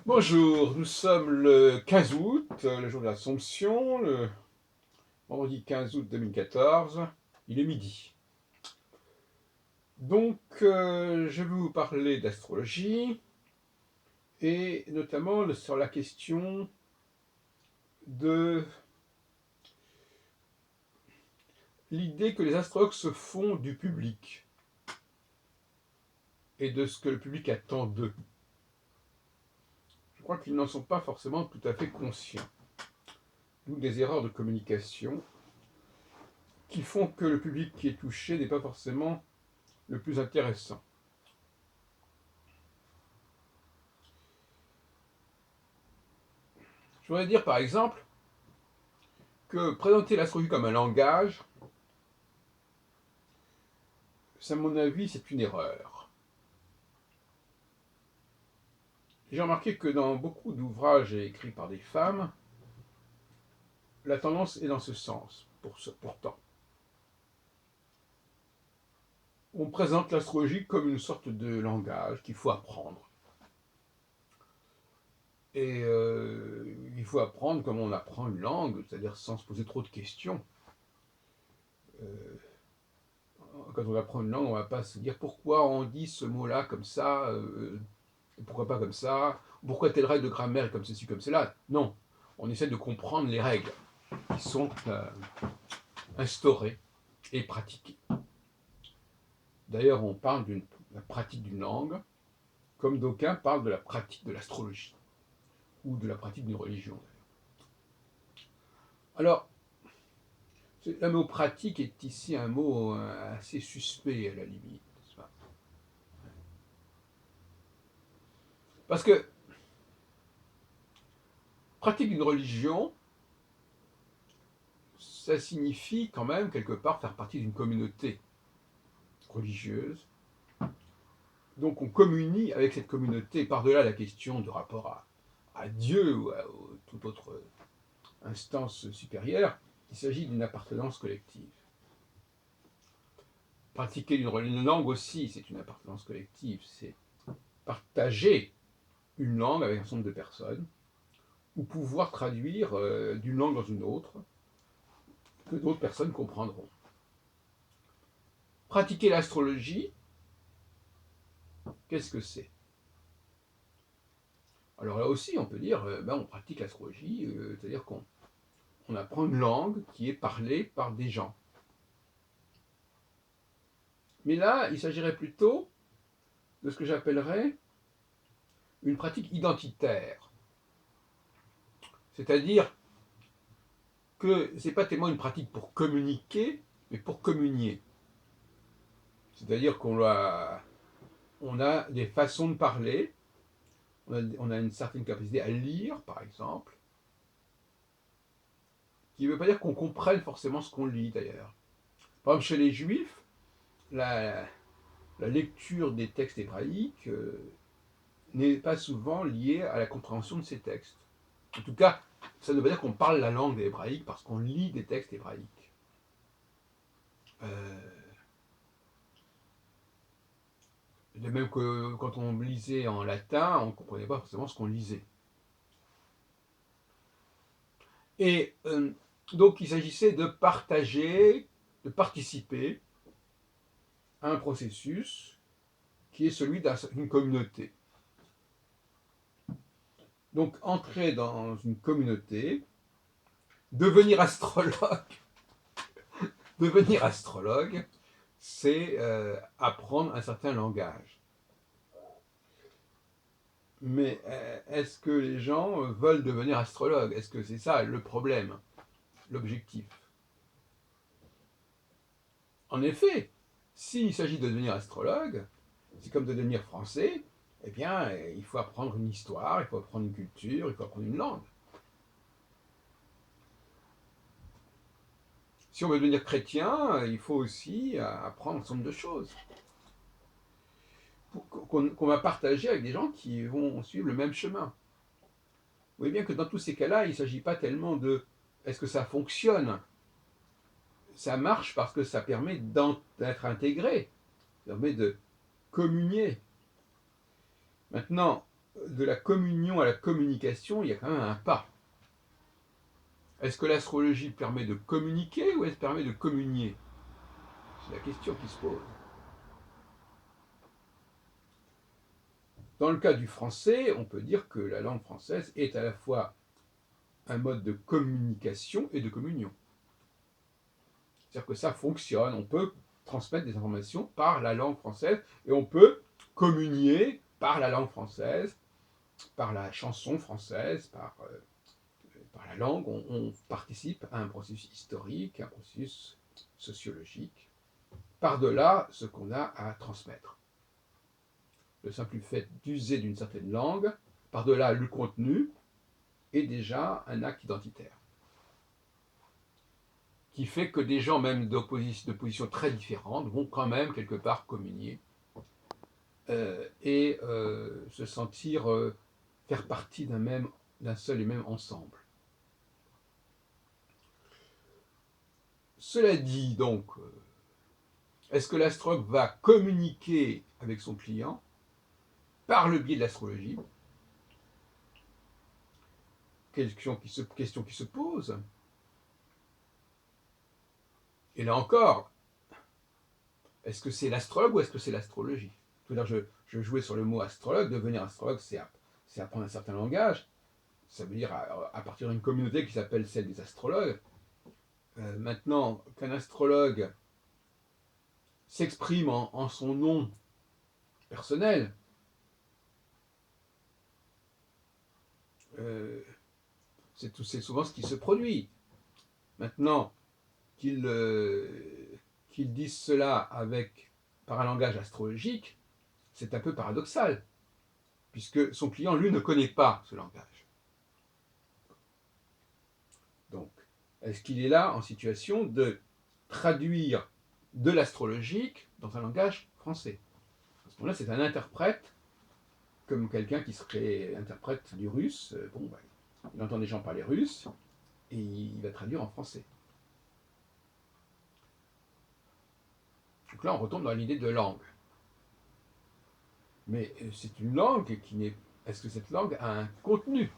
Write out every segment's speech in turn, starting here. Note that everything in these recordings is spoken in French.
Bonjour, nous sommes le 15 août, le jour de l'Assomption, le vendredi 15 août 2014, il est midi. Donc, je vais vous parler d'astrologie, et notamment sur la question de l'idée que les astrologues se font du public, et de ce que le public attend d'eux. Je crois qu'ils n'en sont pas forcément tout à fait conscients. D'où des erreurs de communication qui font que le public qui est touché n'est pas forcément le plus intéressant. Je voudrais dire par exemple que présenter l'astrologie comme un langage, à mon avis, c'est une erreur. J'ai remarqué que dans beaucoup d'ouvrages écrits par des femmes, la tendance est dans ce sens, pourtant. On présente l'astrologie comme une sorte de langage qu'il faut apprendre. Et il faut apprendre comme on apprend une langue, c'est-à-dire sans se poser trop de questions. Euh, Quand on apprend une langue, on ne va pas se dire pourquoi on dit ce mot-là comme ça, pourquoi pas comme ça, pourquoi telle règle de grammaire est comme ceci, comme cela. Non, on essaie de comprendre les règles qui sont instaurées et pratiquées. D'ailleurs, on parle de la pratique d'une langue, comme d'aucuns parlent de la pratique de l'astrologie, ou de la pratique d'une religion. Alors, le mot pratique est ici un mot assez suspect à la limite. Parce que pratique d'une religion, ça signifie quand même quelque part faire partie d'une communauté religieuse. Donc on communie avec cette communauté par-delà la question de rapport à Dieu ou à toute autre instance supérieure. Il s'agit d'une appartenance collective. Pratiquer une langue aussi, c'est une appartenance collective. C'est partager une langue avec un certain nombre de personnes ou pouvoir traduire d'une langue dans une autre que d'autres personnes comprendront. Pratiquer l'astrologie, qu'est-ce que c'est? Alors là aussi, on peut dire, on pratique l'astrologie, c'est-à-dire qu'on apprend une langue qui est parlée par des gens. Mais là, il s'agirait plutôt de ce que j'appellerais une pratique identitaire. C'est-à-dire que ce n'est pas tellement une pratique pour communiquer, mais pour communier. C'est-à-dire qu'on a des façons de parler, on a une certaine capacité à lire, par exemple, qui ne veut pas dire qu'on comprenne forcément ce qu'on lit, d'ailleurs. Par exemple, chez les Juifs, la lecture des textes hébraïques n'est pas souvent liée à la compréhension de ces textes. En tout cas, ça ne veut pas dire qu'on parle la langue hébraïque parce qu'on lit des textes hébraïques. De même que quand on lisait en latin, on ne comprenait pas forcément ce qu'on lisait. Et donc il s'agissait de partager, de participer à un processus qui est celui d'une communauté. Donc entrer dans une communauté, devenir astrologue, devenir astrologue, c'est apprendre un certain langage. Mais est-ce que les gens veulent devenir astrologues? Est-ce que c'est ça le problème, l'objectif? En effet, s'il s'agit de devenir astrologue, c'est comme de devenir français, eh bien, il faut apprendre une histoire, il faut apprendre une culture, il faut apprendre une langue. Si on veut devenir chrétien, il faut aussi apprendre un certain nombre de choses qu'on va partager avec des gens qui vont suivre le même chemin. Vous voyez bien que dans tous ces cas-là, il ne s'agit pas tellement de est-ce que ça fonctionne. Ça marche parce que ça permet d'être intégré, ça permet de communier. Maintenant, de la communion à la communication, il y a quand même un pas. Est-ce que l'astrologie permet de communiquer ou est-ce qu'elle permet de communier? C'est la question qui se pose. Dans le cas du français, on peut dire que la langue française est à la fois un mode de communication et de communion. C'est-à-dire que ça fonctionne, on peut transmettre des informations par la langue française et on peut communier par la langue française, par la chanson française, par la langue. On participe à un processus historique, un processus sociologique, par-delà ce qu'on a à transmettre. Le simple fait d'user d'une certaine langue, par-delà le contenu, est déjà un acte identitaire, qui fait que des gens, même de positions très différentes, vont quand même quelque part communier et se sentir faire partie d'un seul et même ensemble. Cela dit, donc, est-ce que l'astrologue va communiquer avec son client par le biais de l'astrologie? Question qui se pose. Et là encore, est-ce que c'est l'astrologue ou est-ce que c'est l'astrologie? Tout à l'heure, je jouais sur le mot astrologue. Devenir astrologue, c'est apprendre un certain langage. Ça veut dire à partir d'une communauté qui s'appelle celle des astrologues. Maintenant, qu'un astrologue s'exprime en son nom personnel, c'est souvent ce qui se produit. Maintenant, qu'il dise cela par un langage astrologique, c'est un peu paradoxal, puisque son client, lui, ne connaît pas ce langage. Donc, est-ce qu'il est là en situation de traduire de l'astrologique dans un langage français? À ce moment-là, c'est un interprète, comme quelqu'un qui serait interprète du russe. Il entend des gens parler russe, et il va traduire en français. Donc là, on retombe dans l'idée de langue. Mais c'est une langue qui n'est... Est-ce que cette langue a un contenu?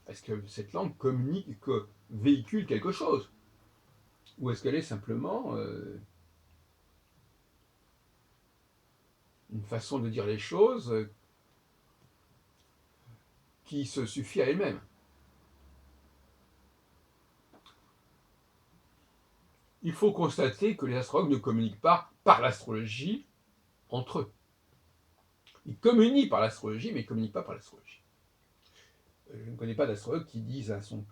Est-ce que cette langue communique, véhicule quelque chose? Ou est-ce qu'elle est simplement une façon de dire les choses qui se suffit à elle-même? Il faut constater que les astrologues ne communiquent pas par l'astrologie entre eux. Ils communient par l'astrologie, mais ils ne communiquent pas par l'astrologie. Je ne connais pas d'astrologue qui dise à son...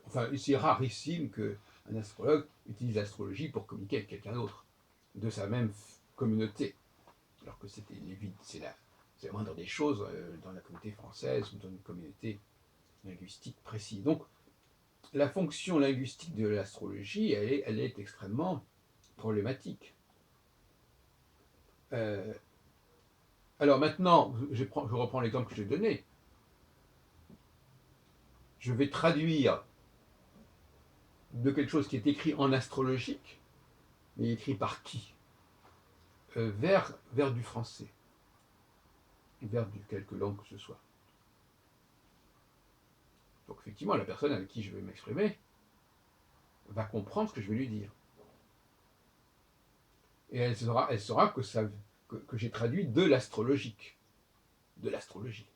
Enfin, c'est rarissime qu'un astrologue utilise l'astrologie pour communiquer avec quelqu'un d'autre, de sa même communauté. Alors que c'est la moindre des choses dans la communauté française ou dans une communauté linguistique précise. Donc, la fonction linguistique de l'astrologie, elle est extrêmement problématique. Alors maintenant, je reprends l'exemple que j'ai donné. Je vais traduire de quelque chose qui est écrit en astrologique, mais écrit par qui? vers du français, vers quelque langue que ce soit. Donc effectivement, la personne avec qui je vais m'exprimer va comprendre ce que je vais lui dire. Et elle saura que j'ai traduit de l'astrologique, de l'astrologie.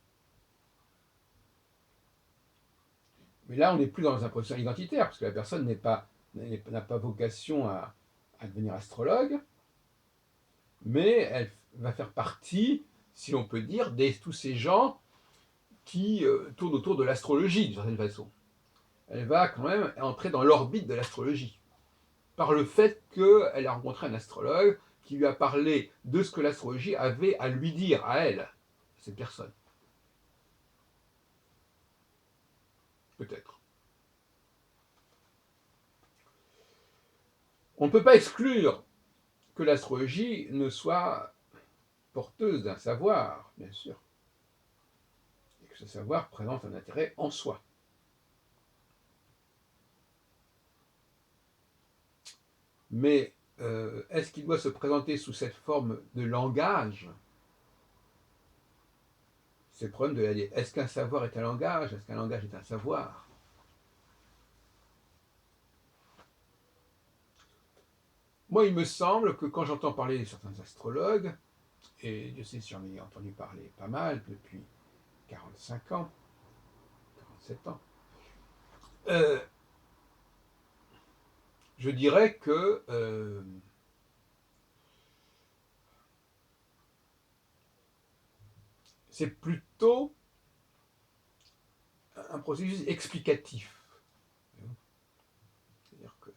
Mais là, on n'est plus dans un processus identitaire, parce que la personne n'a pas vocation à devenir astrologue, mais elle va faire partie, si l'on peut dire, de tous ces gens qui tournent autour de l'astrologie, d'une certaine façon. Elle va quand même entrer dans l'orbite de l'astrologie, par le fait qu'elle a rencontré un astrologue qui lui a parlé de ce que l'astrologie avait à lui dire, à elle, à cette personne. Peut-être. On ne peut pas exclure que l'astrologie ne soit porteuse d'un savoir, bien sûr, et que ce savoir présente un intérêt en soi. Mais est-ce qu'il doit se présenter sous cette forme de langage? c'est le problème de la... Est-ce qu'un savoir est un langage? Est-ce qu'un langage est un savoir? Moi, il me semble que quand j'entends parler de certains astrologues, et je sais si j'en ai entendu parler pas mal depuis 45 ans, 47 ans, euh, je dirais que c'est plutôt un processus explicatif. C'est-à-dire que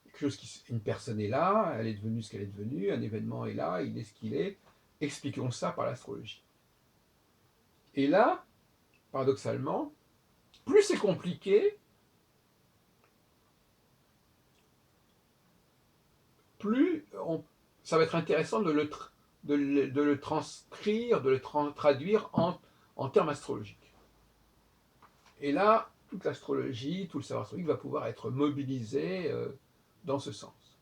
quelque chose une personne est là, elle est devenue ce qu'elle est devenue, un événement est là, il est ce qu'il est, expliquons ça par l'astrologie. Et là, paradoxalement, plus c'est compliqué, plus ça va être intéressant de le transcrire, de le traduire en termes astrologiques. Et là, toute l'astrologie, tout le savoir astrologique va pouvoir être mobilisé dans ce sens.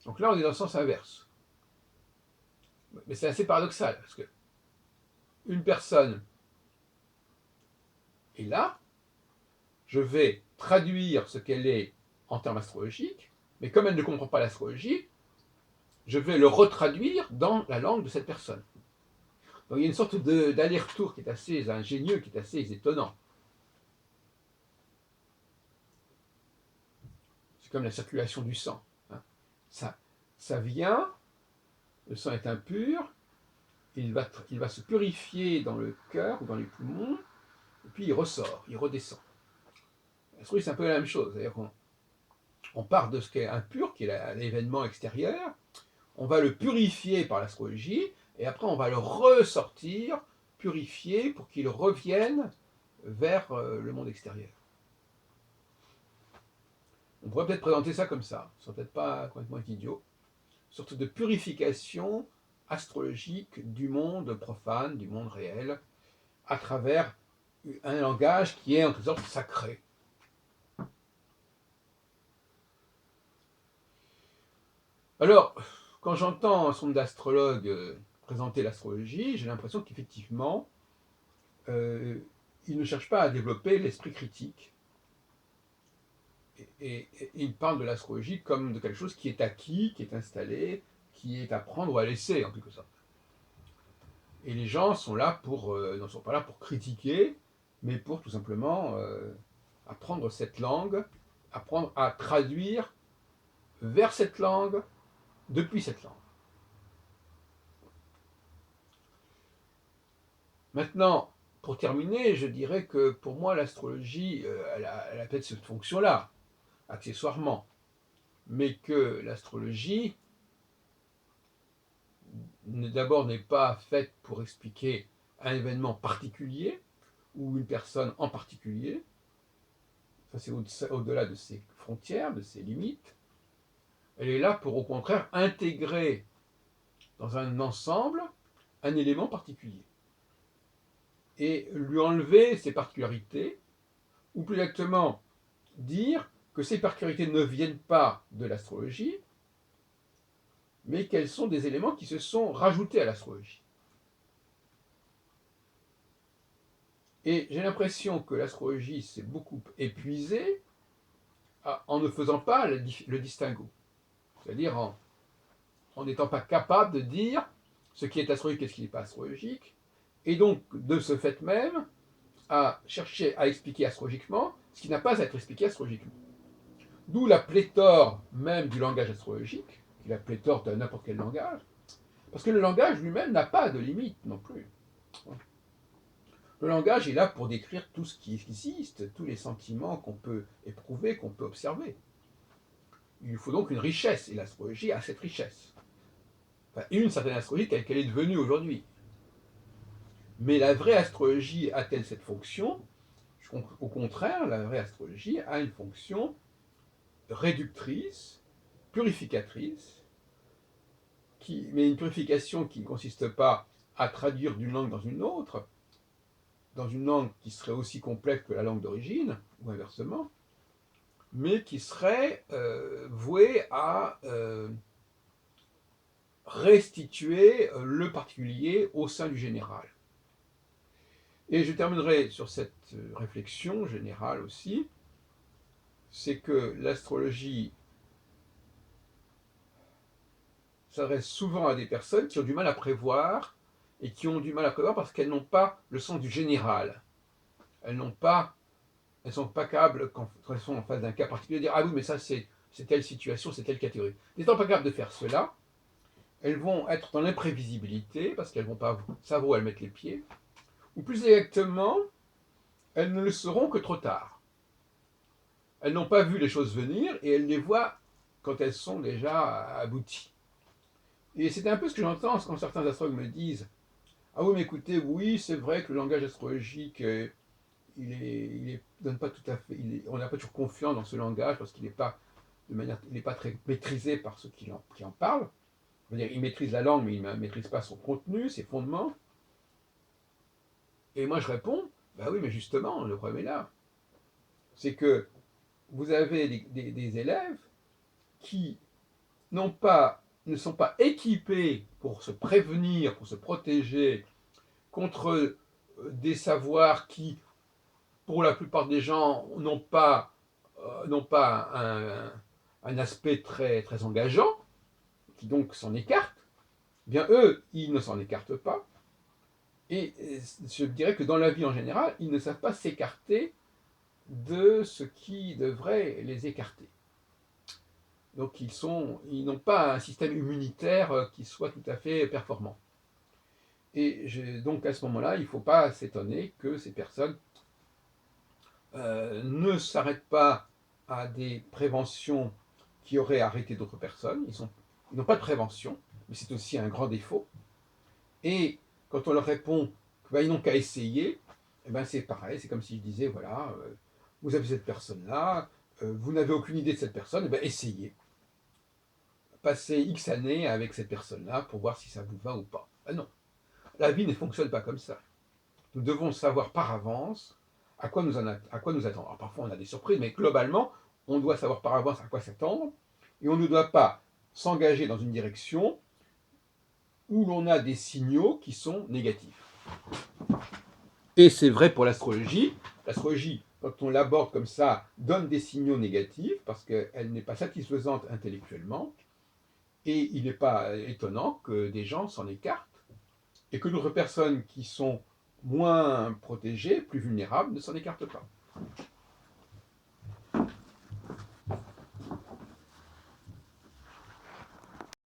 Donc là, on est dans le sens inverse. Mais c'est assez paradoxal, parce que une personne est là, je vais traduire ce qu'elle est en termes astrologiques, mais comme elle ne comprend pas l'astrologie, je vais le retraduire dans la langue de cette personne. Donc il y a une sorte d'aller-retour qui est assez ingénieux, qui est assez étonnant. C'est comme la circulation du sang. Hein. Ça vient, le sang est impur, il va se purifier dans le cœur ou dans les poumons, et puis il ressort, il redescend. L'astrologie, c'est un peu la même chose. C'est-à-dire qu'on part de ce qui est impur, qui est l'événement extérieur, on va le purifier par l'astrologie, et après on va le ressortir, purifier, pour qu'il revienne vers le monde extérieur. On pourrait peut-être présenter ça comme ça, ce serait peut-être pas complètement idiot, une sorte de purification astrologique du monde profane, du monde réel, à travers un langage qui est en quelque sorte sacré. Alors, quand j'entends un certain nombre d'astrologues présenter l'astrologie, j'ai l'impression qu'effectivement, ils ne cherchent pas à développer l'esprit critique. Et ils parlent de l'astrologie comme de quelque chose qui est acquis, qui est installé, qui est à prendre ou à laisser, en quelque sorte. Et les gens sont là ne sont pas là pour critiquer, mais pour tout simplement apprendre cette langue, apprendre à traduire vers cette langue, depuis cette langue. Maintenant, pour terminer, je dirais que pour moi, l'astrologie, elle a peut-être cette fonction-là, accessoirement, mais que l'astrologie, d'abord, n'est pas faite pour expliquer un événement particulier ou une personne en particulier. Ça, c'est au-delà de ses frontières, de ses limites. Elle est là pour, au contraire, intégrer dans un ensemble un élément particulier et lui enlever ses particularités, ou plus exactement dire que ces particularités ne viennent pas de l'astrologie, mais qu'elles sont des éléments qui se sont rajoutés à l'astrologie. Et j'ai l'impression que l'astrologie s'est beaucoup épuisée en ne faisant pas le distinguo. C'est-à-dire en n'étant pas capable de dire ce qui est astrologique et ce qui n'est pas astrologique, et donc de ce fait même à chercher à expliquer astrologiquement ce qui n'a pas à être expliqué astrologiquement. D'où la pléthore même du langage astrologique, qui est la pléthore de n'importe quel langage, parce que le langage lui-même n'a pas de limite non plus. Le langage est là pour décrire tout ce qui existe, tous les sentiments qu'on peut éprouver, qu'on peut observer. Il lui faut donc une richesse, et l'astrologie a cette richesse. Enfin, une certaine astrologie telle qu'elle est devenue aujourd'hui. Mais la vraie astrologie a-t-elle cette fonction? Au contraire, la vraie astrologie a une fonction réductrice, purificatrice, mais une purification qui ne consiste pas à traduire d'une langue dans une langue qui serait aussi complexe que la langue d'origine, ou inversement, mais qui serait vouée restituer le particulier au sein du général. Et je terminerai sur cette réflexion générale aussi, c'est que l'astrologie s'adresse souvent à des personnes qui ont du mal à prévoir, et qui ont du mal à prévoir parce qu'elles n'ont pas le sens du général. Elles ne sont pas capables, quand elles sont en face d'un cas particulier, de dire « Ah oui, mais ça, c'est telle situation, c'est telle catégorie ». N'étant pas capables de faire cela, elles vont être dans l'imprévisibilité, parce qu'elles ne vont pas savoir où elles mettent les pieds, ou plus exactement, elles ne le sauront que trop tard. Elles n'ont pas vu les choses venir, et elles les voient quand elles sont déjà abouties. Et c'est un peu ce que j'entends quand certains astrologues me disent « Ah oui, mais écoutez, oui, c'est vrai que le langage astrologique, donne pas tout à fait, on n'a pas toujours confiance dans ce langage parce qu'il n'est pas, il n'est pas très maîtrisé par ceux qui en parlent. Je veux dire, il maîtrise la langue, mais il ne maîtrise pas son contenu, ses fondements. » Et moi je réponds, bah oui, mais justement, le problème est là. C'est que vous avez des élèves qui ne sont pas équipés pour se prévenir, pour se protéger contre des savoirs qui, pour la plupart des gens, n'ont pas un aspect très, très engageant, qui donc s'en écartent. Eh bien, eux, ils ne s'en écartent pas. Et je dirais que dans la vie en général, ils ne savent pas s'écarter de ce qui devrait les écarter. Donc ils n'ont pas un système immunitaire qui soit tout à fait performant. Et donc à ce moment-là, il ne faut pas s'étonner que ces personnes ne s'arrêtent pas à des préventions qui auraient arrêté d'autres personnes. Ils n'ont pas de prévention, mais c'est aussi un grand défaut. Et quand on leur répond qu'ils n'ont qu'à essayer, eh ben c'est pareil, c'est comme si je disais, voilà, vous avez cette personne-là, vous n'avez aucune idée de cette personne, eh ben essayez. Passez X années avec cette personne-là pour voir si ça vous va ou pas. Ben non, la vie ne fonctionne pas comme ça. Nous devons savoir par avance à quoi nous attendre. Alors parfois on a des surprises, mais globalement, on doit savoir par avance à quoi s'attendre, et on ne doit pas s'engager dans une direction où l'on a des signaux qui sont négatifs. Et c'est vrai pour l'astrologie. L'astrologie, quand on l'aborde comme ça, donne des signaux négatifs parce qu'elle n'est pas satisfaisante intellectuellement. Et il n'est pas étonnant que des gens s'en écartent et que d'autres personnes qui sont moins protégées, plus vulnérables, ne s'en écartent pas.